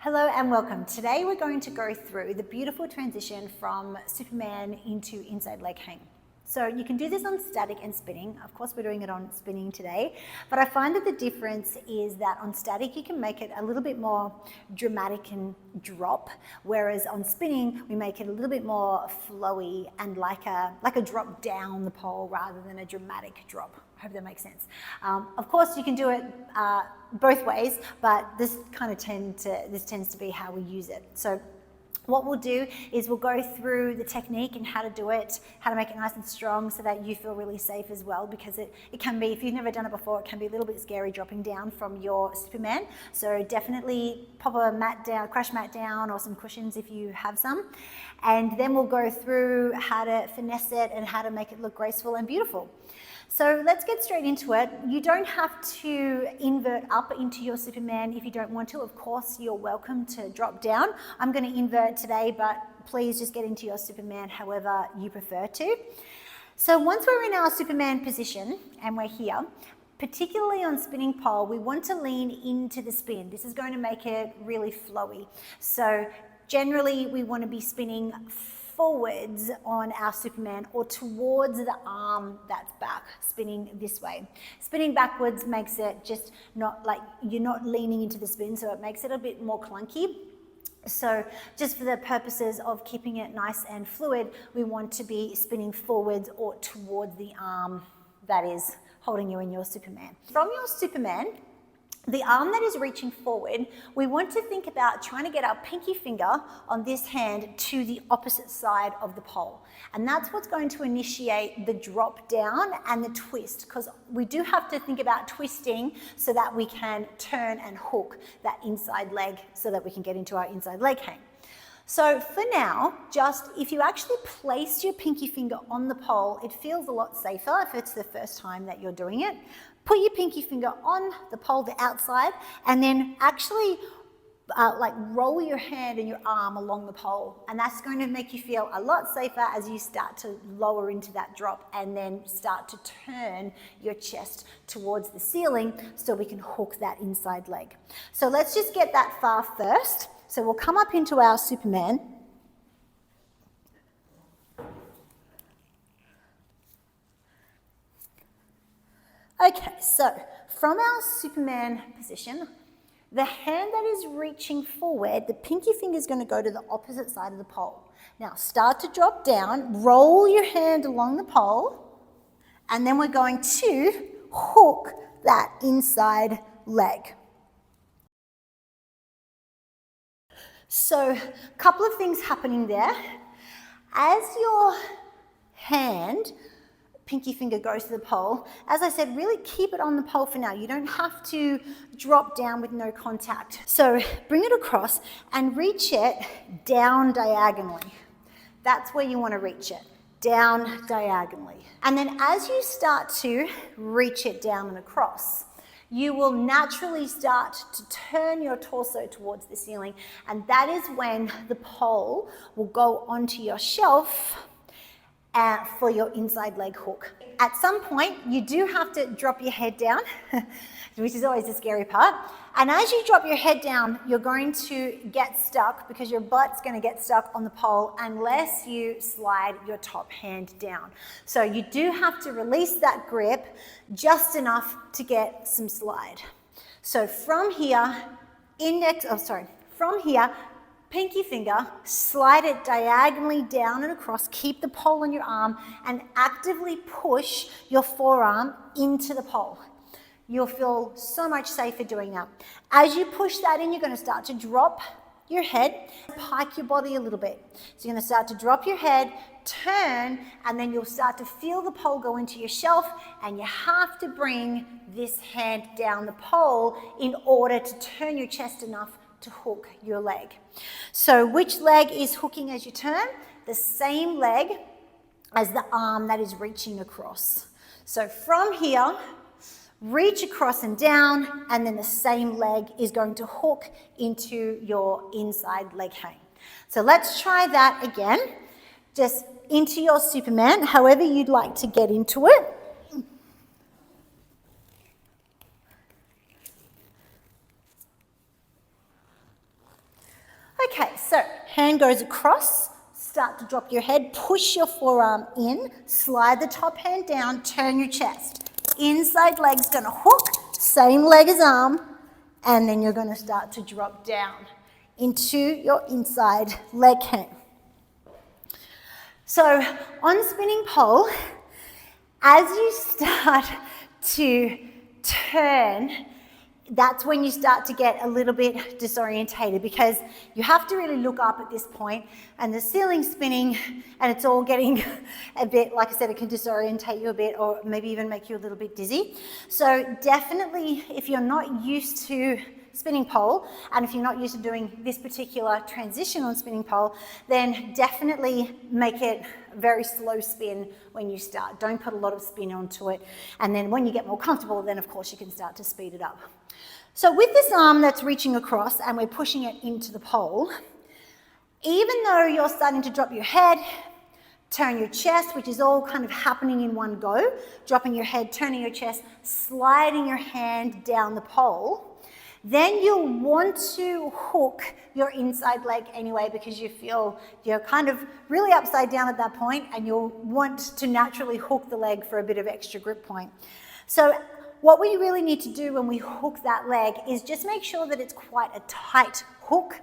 Hello and welcome. Today we're going to go through the beautiful transition from Superman into inside leg hang. So you can do this on static and spinning. Of course we're doing it on spinning today, but I find that the difference is that on static you can make it a little bit more dramatic and drop, whereas on spinning we make it a little bit more flowy and like a drop down the pole rather than a dramatic drop. I hope that makes sense. Of course you can do it both ways, but this tends to be how we use it. So what we'll do is we'll go through the technique and how to do it, how to make it nice and strong so that you feel really safe as well, because it can be, if you've never done it before, it can be a little bit scary dropping down from your Superman. So definitely pop a mat down, crash mat down, or some cushions if you have some. And then we'll go through how to finesse it and how to make it look graceful and beautiful. So let's get straight into it. You don't have to invert up into your Superman if you don't want to. Of course, you're welcome to drop down. I'm going to invert today, but please just get into your Superman however you prefer to. So once we're in our Superman position and we're here, particularly on spinning pole, we want to lean into the spin. This is going to make it really flowy. So generally we want to be spinning forwards on our Superman or towards the arm that's back, spinning this way. Spinning backwards makes it just not like you're not leaning into the spin, so it makes it a bit more clunky. So just for the purposes of keeping it nice and fluid, we want to be spinning forwards or towards the arm that is holding you in your Superman. From your Superman, the arm that is reaching forward, we want to think about trying to get our pinky finger on this hand to the opposite side of the pole. And that's what's going to initiate the drop down and the twist, because we do have to think about twisting so that we can turn and hook that inside leg so that we can get into our inside leg hang. So for now, just if you actually place your pinky finger on the pole, it feels a lot safer if it's the first time that you're doing it. Put your pinky finger on the pole, the outside, and then actually roll your hand and your arm along the pole. And that's going to make you feel a lot safer as you start to lower into that drop and then start to turn your chest towards the ceiling so we can hook that inside leg. So let's just get that far first. So we'll come up into our Superman. Okay, so from our Superman position, the hand that is reaching forward, the pinky finger is going to go to the opposite side of the pole. Now start to drop down, roll your hand along the pole, and then we're going to hook that inside leg. So a couple of things happening there. As your hand, pinky finger goes to the pole, as I said, really keep it on the pole for now. You don't have to drop down with no contact. So bring it across and reach it down diagonally. That's where you want to reach it, down diagonally. And then as you start to reach it down and across, you will naturally start to turn your torso towards the ceiling, and that is when the pole will go onto your shelf for your inside leg hook. At some point, you do have to drop your head down, which is always the scary part. And as you drop your head down, you're going to get stuck because your butt's going to get stuck on the pole unless you slide your top hand down. So you do have to release that grip just enough to get some slide. So from here, pinky finger, slide it diagonally down and across, keep the pole on your arm, and actively push your forearm into the pole. You'll feel so much safer doing that. As you push that in, you're going to start to drop your head, pike your body a little bit. So you're going to start to drop your head, turn, and then you'll start to feel the pole go into your shelf, and you have to bring this hand down the pole in order to turn your chest enough to hook your leg. So which leg is hooking as you turn? The same leg as the arm that is reaching across. So from here, reach across and down, and then the same leg is going to hook into your inside leg hang. So let's try that again. Just into your Superman, however you'd like to get into it. so hand goes across, start to drop your head, push your forearm in, slide the top hand down, turn your chest. Inside leg's gonna hook, same leg as arm, and then you're gonna start to drop down into your inside leg hang. So on spinning pole, as you start to turn, that's when you start to get a little bit disorientated, because you have to really look up at this point and the ceiling's spinning and it's all getting a bit, like I said, it can disorientate you a bit or maybe even make you a little bit dizzy. So definitely, if you're not used to spinning pole, and if you're not used to doing this particular transition on spinning pole, then definitely make it a very slow spin when you start. Don't put a lot of spin onto it. And then when you get more comfortable, then of course you can start to speed it up. So with this arm that's reaching across and we're pushing it into the pole, even though you're starting to drop your head, turn your chest, which is all kind of happening in one go, dropping your head, turning your chest, sliding your hand down the pole, then you'll want to hook your inside leg anyway, because you feel you're kind of really upside down at that point and you'll want to naturally hook the leg for a bit of extra grip point. So what we really need to do when we hook that leg is just make sure that it's quite a tight hook.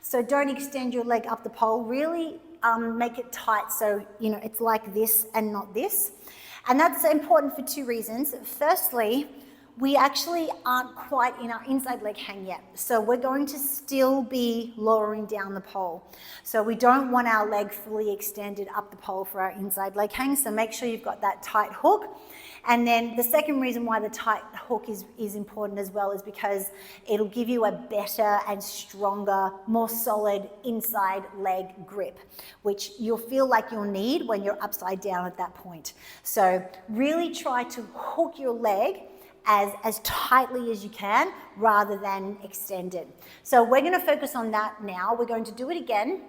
So don't extend your leg up the pole, really make it tight so it's like this and not this. And that's important for two reasons. Firstly, we actually aren't quite in our inside leg hang yet. So we're going to still be lowering down the pole. So we don't want our leg fully extended up the pole for our inside leg hang. So make sure you've got that tight hook. And then the second reason why the tight hook is important as well is because it'll give you a better and stronger, more solid inside leg grip, which you'll feel like you'll need when you're upside down at that point. So really try to hook your leg as tightly as you can rather than extend it. So we're going to focus on that now. We're going to do it again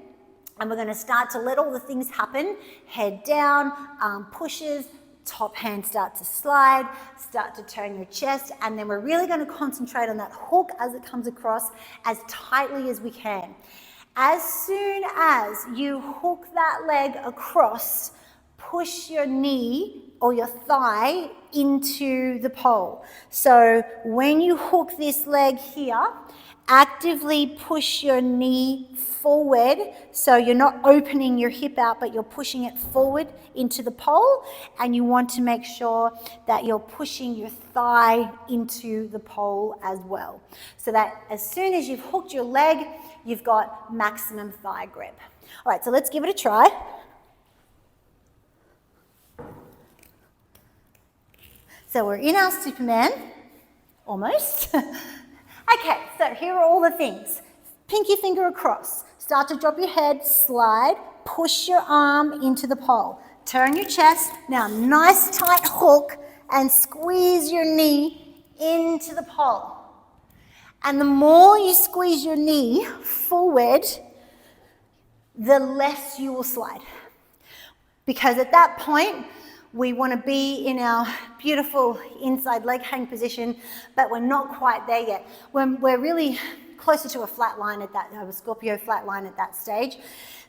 and we're going to start to let all the things happen. Head down, arm pushes, top hand start to slide, start to turn your chest, and then we're really going to concentrate on that hook as it comes across as tightly as we can. As soon as you hook that leg across, push your knee or your thigh into the pole. So when you hook this leg here, actively push your knee forward, so you're not opening your hip out, but you're pushing it forward into the pole, and you want to make sure that you're pushing your thigh into the pole as well, so that as soon as you've hooked your leg, you've got maximum thigh grip. All right, so let's give it a try. So we're in our Superman, almost. Okay, so here are all the things. Pinky finger across. Start to drop your head, slide, push your arm into the pole. Turn your chest. Now, nice tight hook and squeeze your knee into the pole. And the more you squeeze your knee forward, the less you will slide. Because at that point, we want to be in our beautiful inside leg hang position, but we're not quite there yet. We're really closer to a flat line at that, a Scorpio flat line at that stage.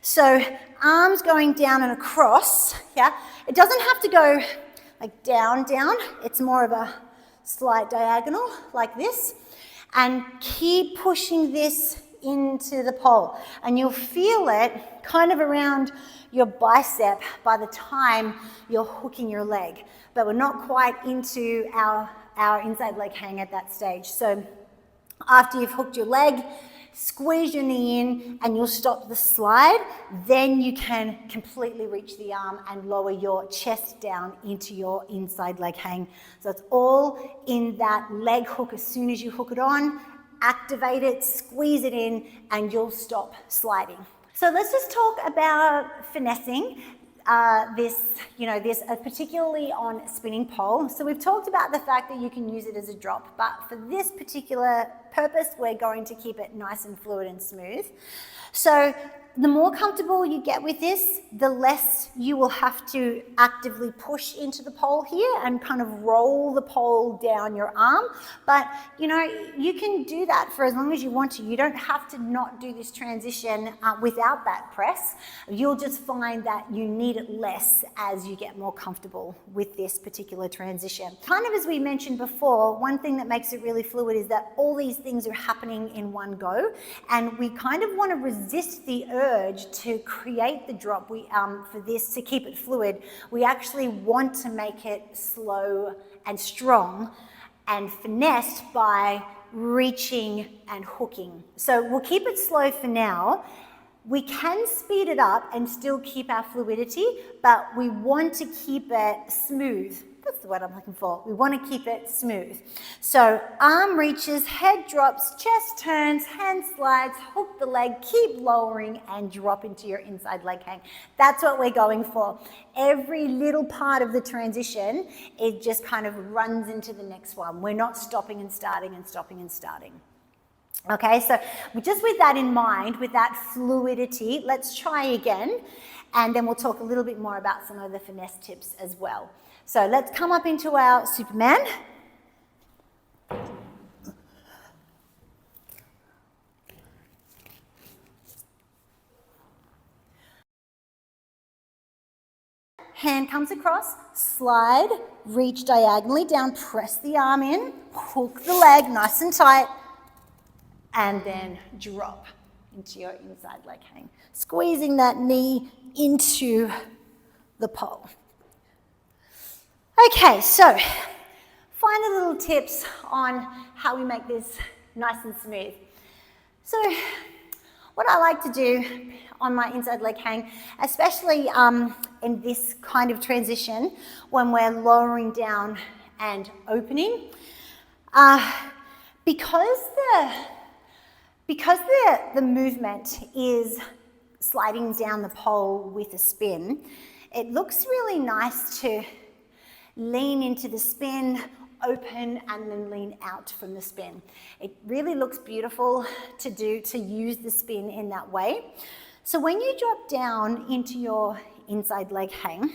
So arms going down and across, yeah? It doesn't have to go like down, down. It's more of a slight diagonal like this. And keep pushing this into the pole. And you'll feel it kind of around your bicep by the time you're hooking your leg. But we're not quite into our inside leg hang at that stage. So after you've hooked your leg, squeeze your knee in and you'll stop the slide. Then you can completely reach the arm and lower your chest down into your inside leg hang. So it's all in that leg hook. As soon as you hook it on, activate it, squeeze it in, and you'll stop sliding. So let's just talk about finessing this, particularly on spinning pole. So we've talked about the fact that you can use it as a drop, but for this particular purpose, we're going to keep it nice and fluid and smooth. So the more comfortable you get with this, the less you will have to actively push into the pole here and kind of roll the pole down your arm. But you know, you can do that for as long as you want to. You don't have to not do this transition without that press. You'll just find that you need it less as you get more comfortable with this particular transition. Kind of as we mentioned before, one thing that makes it really fluid is that all these things are happening in one go, and we kind of want to resist the urge to create the drop. For this to keep it fluid, we actually want to make it slow and strong and finessed by reaching and hooking. So we'll keep it slow for now. We can speed it up and still keep our fluidity, but we want to keep it smooth. That's the word I'm looking for. We want to keep it smooth. So arm reaches, head drops, chest turns, hand slides, hook the leg, keep lowering and drop into your inside leg hang. That's what we're going for. Every little part of the transition, it just kind of runs into the next one. We're not stopping and starting and stopping and starting. Okay, so just with that in mind, with that fluidity, let's try again, and then we'll talk a little bit more about some of the finesse tips as well. So let's come up into our Superman. Hand comes across, slide, reach diagonally down, press the arm in, hook the leg nice and tight, and then drop into your inside leg hang. Squeezing that knee into the pole. Okay, so final little tips on how we make this nice and smooth. So what I like to do on my inside leg hang, especially in this kind of transition when we're lowering down and opening, because the movement is sliding down the pole with a spin, it looks really nice to lean into the spin, open, and then lean out from the spin. It really looks beautiful to use the spin in that way. So when you drop down into your inside leg hang,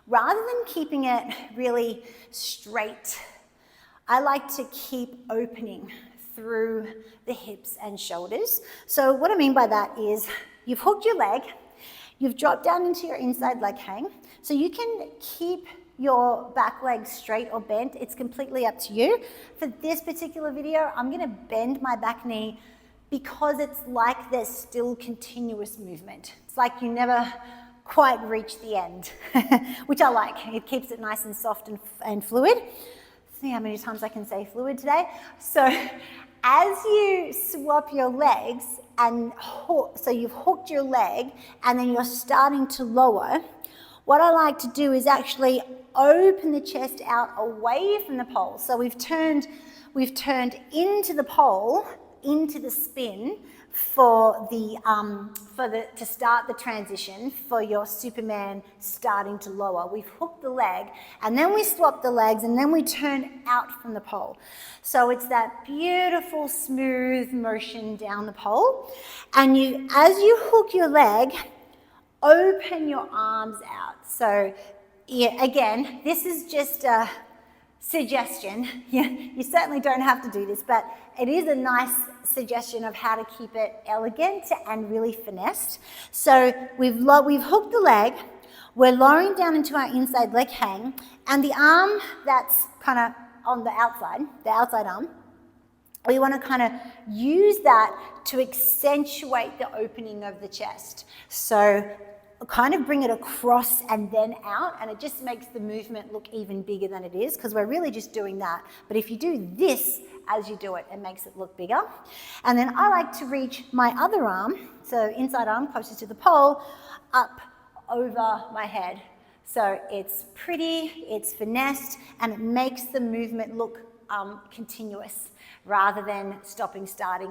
rather than keeping it really straight, I like to keep opening through the hips and shoulders. So what I mean by that is you've hooked your leg, you've dropped down into your inside leg hang, so you can keep your back leg straight or bent. It's completely up to you. For this particular video, I'm gonna bend my back knee because it's like there's still continuous movement. It's like you never quite reach the end, which I like. It keeps it nice and soft and fluid. See how many times I can say fluid today. So as you swap your legs and so you've hooked your leg and then you're starting to lower, what I like to do is actually open the chest out away from the pole. So we've turned into the pole, into the spin to start the transition for your Superman starting to lower. We've hooked the leg and then we swap the legs and then we turn out from the pole. So it's that beautiful smooth motion down the pole, and as you hook your leg, open your arms out. So yeah, again, this is just a suggestion. You certainly don't have to do this, but it is a nice suggestion of how to keep it elegant and really finessed. So we've hooked the leg, we're lowering down into our inside leg hang, and the arm that's kind of on the outside arm, we want to kind of use that to accentuate the opening of the chest. So kind of bring it across and then out, and it just makes the movement look even bigger than it is, because we're really just doing that. But if you do this as you do it, it makes it look bigger. And then I like to reach my other arm, so inside arm closest to the pole, up over my head. So it's pretty, it's finessed, and it makes the movement look continuous rather than stopping, starting,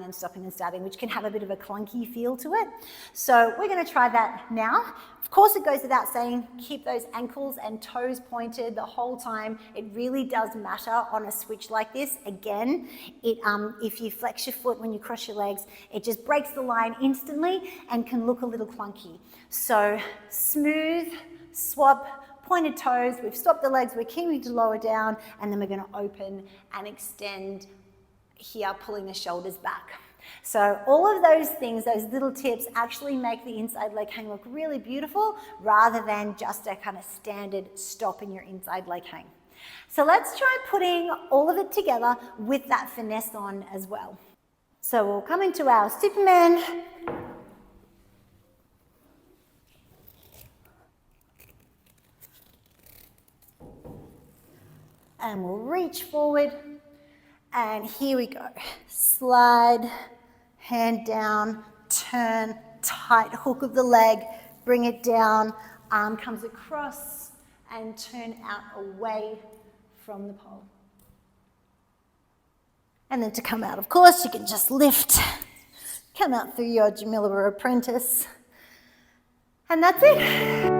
which can have a bit of a clunky feel to it. So we're going to try that now. Of course, it goes without saying, keep those ankles and toes pointed the whole time. It really does matter on a switch like this. Again, if you flex your foot when you cross your legs, it just breaks the line instantly and can look a little clunky. So smooth, swap, pointed toes, we've stopped the legs, we're keeping to lower down, and then we're going to open and extend here, pulling the shoulders back. So all of those things, those little tips actually make the inside leg hang look really beautiful rather than just a kind of standard stop in your inside leg hang. So let's try putting all of it together with that finesse on as well. So we'll come into our Superman. And we'll reach forward, and here we go. Slide, hand down, turn, tight hook of the leg, bring it down, arm comes across, and turn out away from the pole. And then to come out, of course, you can just lift, come out through your Jamila Apprentice, and that's it.